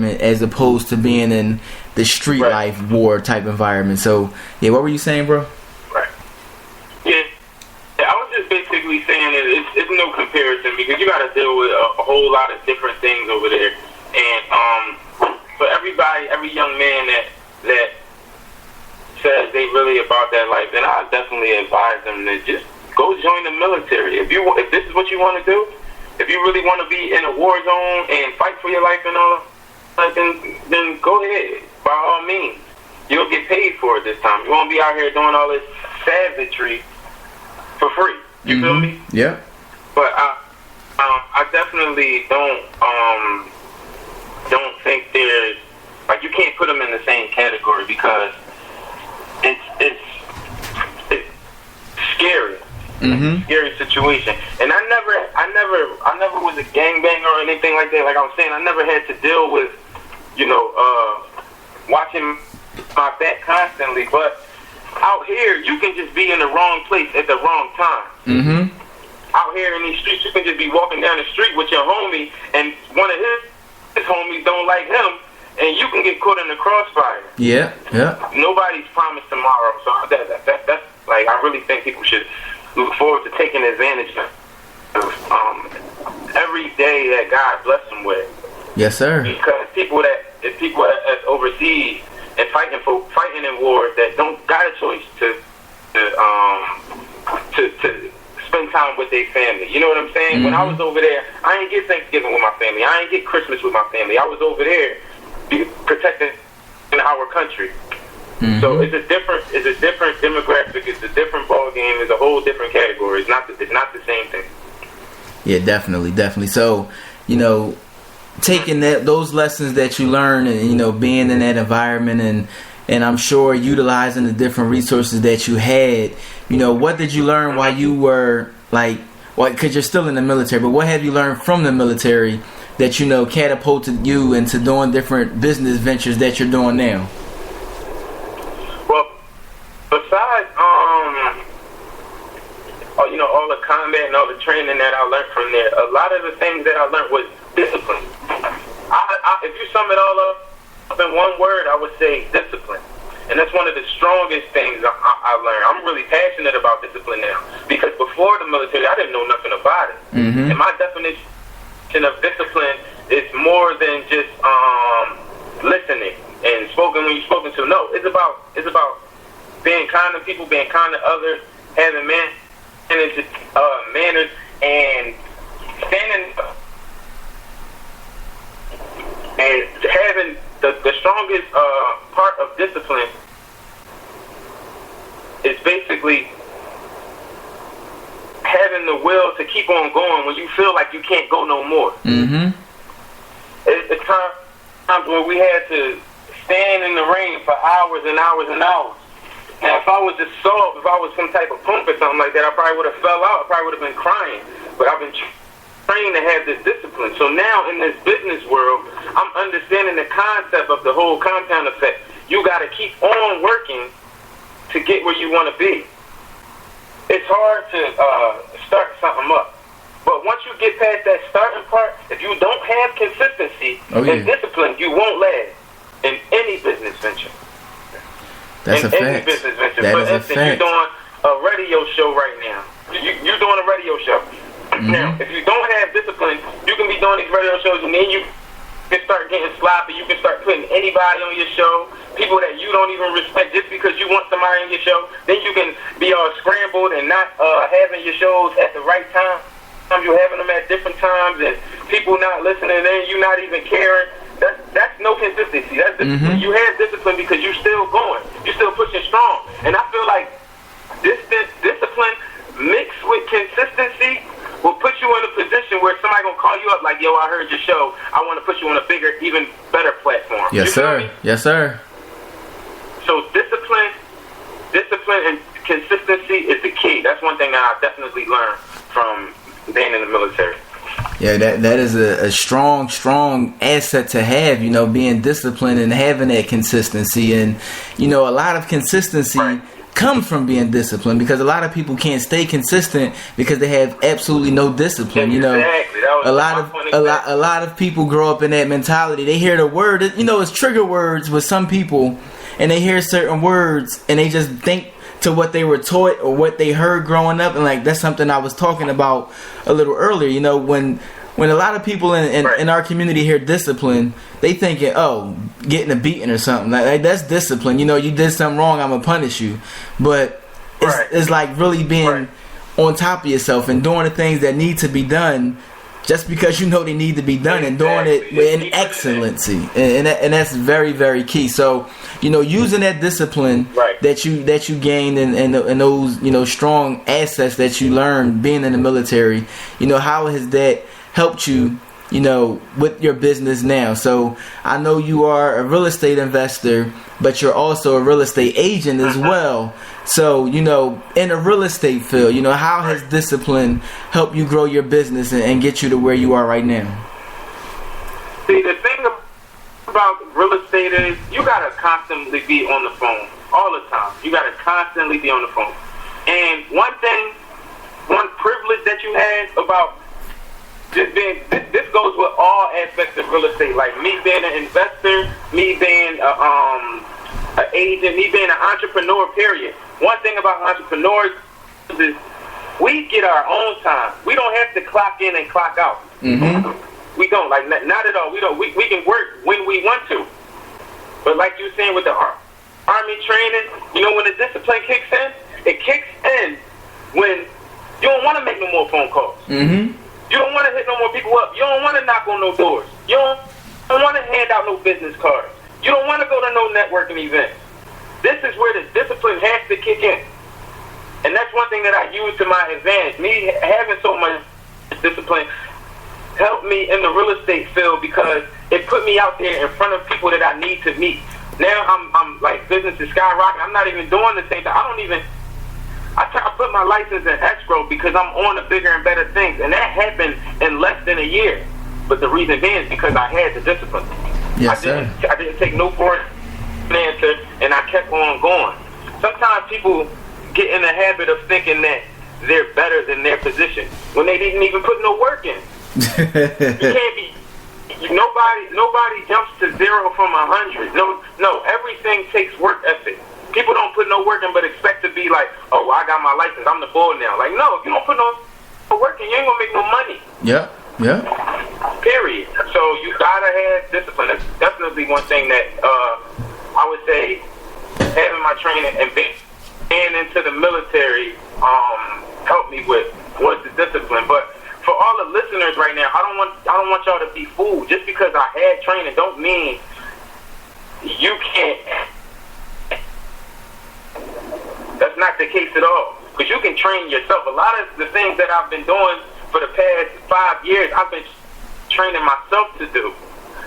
as opposed to being in the street life war type environment. So yeah, what were you saying, bro? Right. Yeah, I was just basically saying that it's no comparison, because you got to deal with a whole lot of different things over there. And for everybody, every young man that says they really about that life, then I definitely advise them to just go join the military. If this is what you want to do, if you really want to be in a war zone and fight for your life and all that, then go ahead. By all means, you'll get paid for it this time. You won't be out here doing all this savagery for free. You feel me? Yeah. But I definitely don't think there's, like, you can't put them in the same category, because it's scary. Scary situation. And I never was a gangbanger or anything like that. Like I was saying, I never had to deal with, watching my back constantly. But out here, you can just be in the wrong place at the wrong time. Out here in these streets, you can just be walking down the street with your homie, and one of his homies don't like him, and you can get caught in the crossfire. Yeah. Nobody's promised tomorrow. So that's like, I really think people should look forward to taking advantage of every day that God bless them with. Yes, sir. Because people that's overseas and fighting in wars that don't got a choice to spend time with their family. You know what I'm saying? When I was over there, I didn't get Thanksgiving with my family. I didn't get Christmas with my family. I was over there protecting our country. So it's a different demographic. It's a different ball game. It's a whole different category. It's not the same thing. Yeah, definitely. So, taking those lessons that you learn, and being in that environment, and I'm sure utilizing the different resources that you had. What did you learn while you were because you're still in the military, but what have you learned from the military that catapulted you into doing different business ventures that you're doing now? Well, besides all the combat and all the training that I learned from there, a lot of the things that I learned was discipline. If you sum it all up in one word, I would say discipline. And that's one of the strongest things I learned. I'm really passionate about discipline now, because before the military, I didn't know nothing about it. And my definition of discipline is more than just listening and spoken when you're spoken to. No, it's about being kind to people, being kind to others, having manners, and standing and having the strongest part of discipline is basically having the will to keep on going when you feel like you can't go no more. It's times where we had to stand in the rain for hours and hours and hours. Now, if I was just soft, if I was some type of punk or something like that, I probably would have fell out. I probably would have been crying. But I've been trained to have this discipline. So now in this business world, I'm understanding the concept of the whole compound effect. You got to keep on working to get where you want to be. It's hard to start something up. But once you get past that starting part, if you don't have consistency and discipline, you won't last in any business venture. That's a fact. Business venture. That For is a instance, fact. you're doing a radio show right now. You're doing a radio show. Now, if you don't have discipline, you can be doing these radio shows, and then you can start getting sloppy. You can start putting anybody on your show, people that you don't even respect, just because you want somebody on your show. Then you can be all scrambled and not having your shows at the right time. You're having them at different times, and people not listening, and you not even caring. That's no consistency. That's discipline. You have discipline because you're still going. You're still pushing strong. And I feel like discipline mixed with consistency will put you in a position where somebody gonna call you up like, yo, I heard your show. I want to put you on a bigger, even better platform. Yes, sir. Yes, sir. So discipline and consistency is the key. That's one thing that I definitely learned from being in the military. Yeah, that is a strong asset to have, being disciplined and having that consistency. And, a lot of consistency comes from being disciplined, because a lot of people can't stay consistent because they have absolutely no discipline. You know, a lot of people grow up in that mentality. They hear the word, you know, it's trigger words with some people, and they hear certain words and they just think to what they were taught or what they heard growing up. And like, that's something I was talking about a little earlier. You know, when a lot of people in our community hear discipline, they thinking, oh, getting a beating or something. Like that's discipline. You know, you did something wrong, I'm going to punish you. But it's like really being on top of yourself and doing the things that need to be done just because you know they need to be done, and doing it in excellency. And that's very, very key. So, you know, using that discipline that you gained and those, you know, strong assets that you learned being in the military, you know, how has that helped you, you know, with your business now? So I know you are a real estate investor, but you're also a real estate agent as well. So, you know, in the real estate field, you know, how has discipline helped you grow your business and get you to where you are right now? See, the thing about real estate is you got to constantly be on the phone all the time. You got to constantly be on the phone. And one privilege that you had about just being, this goes with all aspects of real estate, like me being an investor, me being an agent, me being an entrepreneur, period. One thing about entrepreneurs is we get our own time. We don't have to clock in and clock out. Mm-hmm. We don't, like, not at all. We don't. We can work when we want to. But like you were saying with the Army training, you know, when the discipline kicks in, it kicks in when you don't want to make no more phone calls. Mm-hmm. You don't want to hit no more people up. You don't want to knock on no doors. You don't want to hand out no business cards. You don't want to go to no networking events. This is where the discipline has to kick in. And that's one thing that I use to my advantage. Me having so much discipline helped me in the real estate field because it put me out there in front of people that I need to meet. Now I'm like, business is skyrocketing. I'm not even doing the same thing. I put my license in escrow because I'm on to bigger and better things. And that happened in less than a year. But the reason being is because I had the discipline. Yes, sir. I didn't take no for an answer, and I kept on going. Sometimes people get in the habit of thinking that they're better than their position when they didn't even put no work in. You can't be. Nobody jumps to 0 from 100. No, everything takes work ethic. People don't put no work in but expect to be like, oh, well, I got my license, I'm the bull now. Like, no, if you don't put no work in, you ain't gonna make no money. Yeah. Period. So you gotta have discipline. That's definitely one thing that I would say having my training and being into the military helped me with was the discipline. But for all the listeners right now, I don't want y'all to be fooled. Just because I had training don't mean you can't. That's not the case at all. Because you can train yourself. A lot of the things that I've been doing for the past 5 years, I've been training myself to do.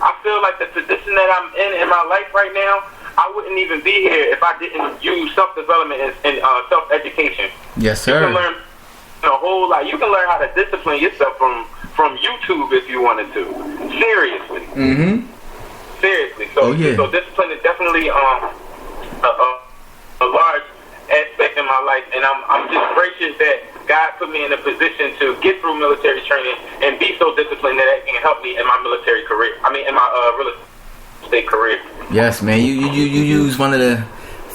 I feel like the position that I'm in my life right now, I wouldn't even be here if I didn't use self-development and self-education. Yes, sir. You can learn a whole lot. You can learn how to discipline yourself from YouTube if you wanted to. Seriously. Mm-hmm. Seriously. So, so discipline is definitely a large aspect in my life, and I'm just gracious that God put me in a position to get through military training and be so disciplined that it can help me in my military career. I mean, in my real estate career. Yes, man. You use one of the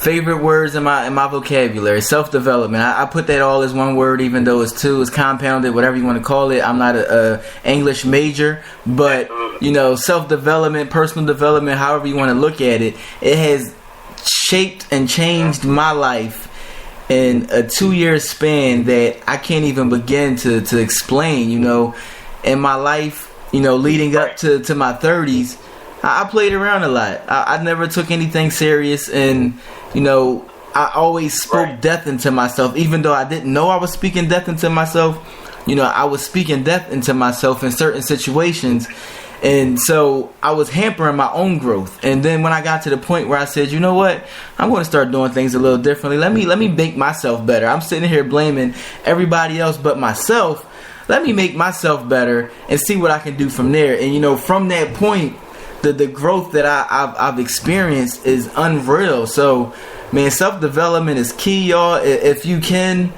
favorite words in my vocabulary, self-development. I put that all as one word, even though it's two, it's compounded, whatever you want to call it. I'm not a English major, but you know, self-development, personal development, however you want to look at it, it has shaped and changed my life in a 2-year span that I can't even begin to explain. You know, in my life, you know, leading up to my 30s, I played around a lot. I never took anything serious, and you know, I always spoke death into myself, even though I didn't know I was speaking death into myself. You know, I was speaking death into myself in certain situations. And so I was hampering my own growth. And then when I got to the point where I said, you know what, I'm going to start doing things a little differently. Let me make myself better. I'm sitting here blaming everybody else but myself. Let me make myself better and see what I can do from there. And you know, from that point, the growth that I've experienced is unreal. So, man, self-development is key, y'all. If you can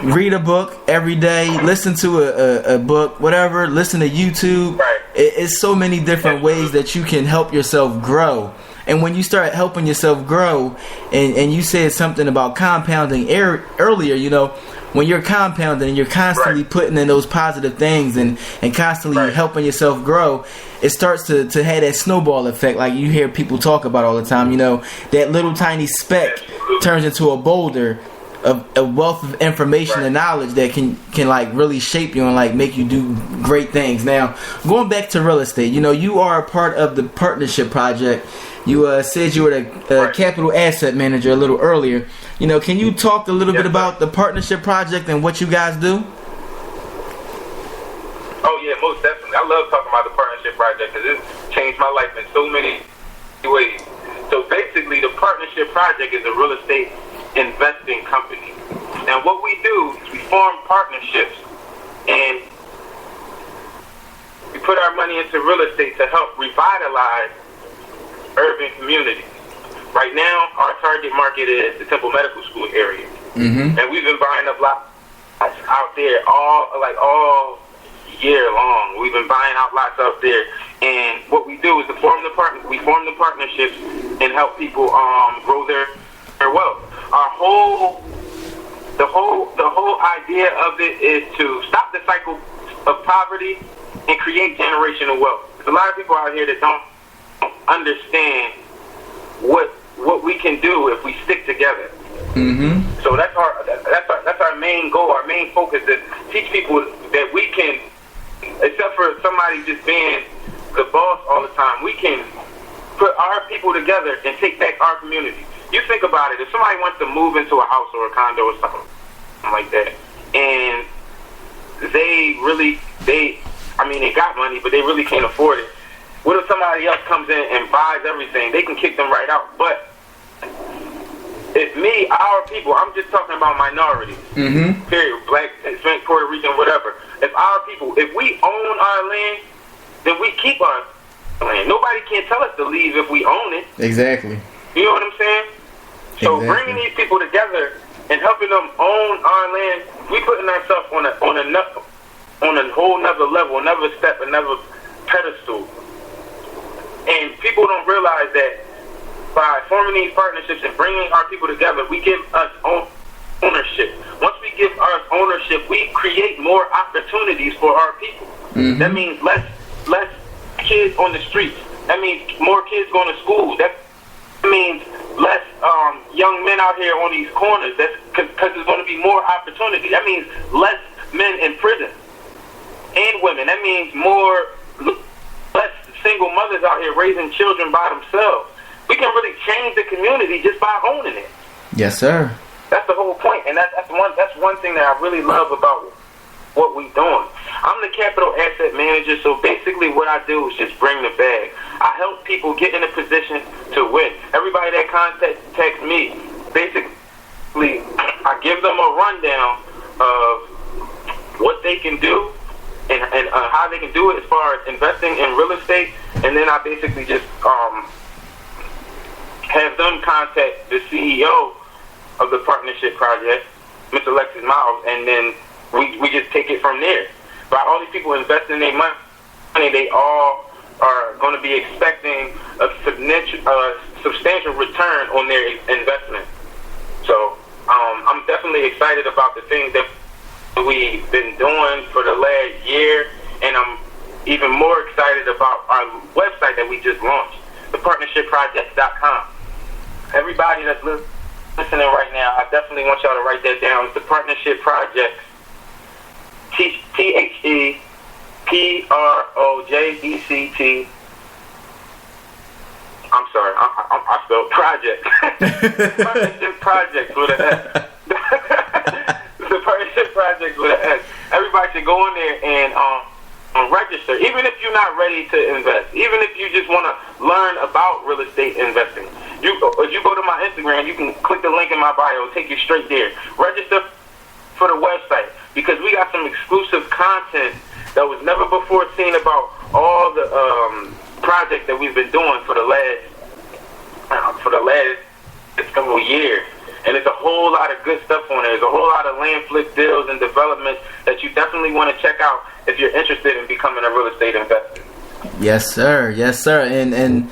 read a book every day, listen to a book, whatever, listen to YouTube. Right. It's so many different ways that you can help yourself grow. And when you start helping yourself grow, and you said something about compounding earlier, you know, when you're compounding and you're constantly putting in those positive things and constantly helping yourself grow, it starts to have that snowball effect, like you hear people talk about all the time. You know, that little tiny speck turns into a boulder of a wealth of information and knowledge that can like really shape you and like make you do great things. Now, going back to real estate, you know, you are a part of the partnership project. You said you were a capital asset manager a little earlier. You know, can you talk a little bit about the partnership project and what you guys do? Oh yeah, most definitely. I love talking about the partnership project because it's changed my life in so many ways. So basically, the partnership project is a real estate investing company. And what we do is we form partnerships and we put our money into real estate to help revitalize urban communities. Right now, our target market is the Temple Medical School area. And we've been buying up lots out there all year long. We've been buying out lots out there. And what we do is we form the partnerships and help people grow their wealth. The whole idea of it is to stop the cycle of poverty and create generational wealth. There's a lot of people out here that don't understand what we can do if we stick together. So that's our main goal. Our main focus is teach people that we can, except for somebody just being the boss all the time, we can put our people together and take back our community. You think about it, if somebody wants to move into a house or a condo or something like that, and they got money, but they really can't afford it. What if somebody else comes in and buys everything? They can kick them right out. But if our people, I'm just talking about minorities, period, black, Hispanic, Puerto Rican, whatever. If our people, if we own our land, then we keep our land. Nobody can tell us to leave if we own it. Exactly. You know what I'm saying? So bringing these people together and helping them own our land, we putting ourselves on a whole nother level, another step, another pedestal. And people don't realize that by forming these partnerships and bringing our people together, we give us ownership. Once we give us ownership, we create more opportunities for our people. That means less kids on the streets. That means more kids going to school. That means less young men out here on these corners. That's because there's going to be more opportunity. That means less men in prison and women. That means less single mothers out here raising children by themselves. We can really change the community just by owning it. Yes, sir. That's the whole point, and that's one thing that I really love about what we're doing. I'm the capital asset manager, so basically what I do is just bring the bag. I help people get in a position to win. Everybody that contacts me, basically, I give them a rundown of what they can do and how they can do it as far as investing in real estate, and then I basically just have them contact the CEO of the partnership project, Mr. Alexis Miles, and then we just take it from there. By all these people investing their money, they all are going to be expecting a substantial return on their investment. So I'm definitely excited about the things that we've been doing for the last year, and I'm even more excited about our website that we just launched, thepartnershipproject.com. Everybody that's listening right now, I definitely want y'all to write that down. It's the Partnership Project, THEPROJECT. I'm sorry, I spelled project. Partnership Project with an S. The Partnership Project with an S. Everybody should go in there and register, even if you're not ready to invest, even if you just want to learn about real estate investing. If you go to my Instagram, you can click the link in my bio, it'll take you straight there. Register for the website, because we got some exclusive content that was never before seen about all the project that we've been doing for the last couple of years. And there's a whole lot of good stuff on there. There's a whole lot of land flip deals and developments that you definitely want to check out if you're interested in becoming a real estate investor. Yes, sir. Yes, sir. And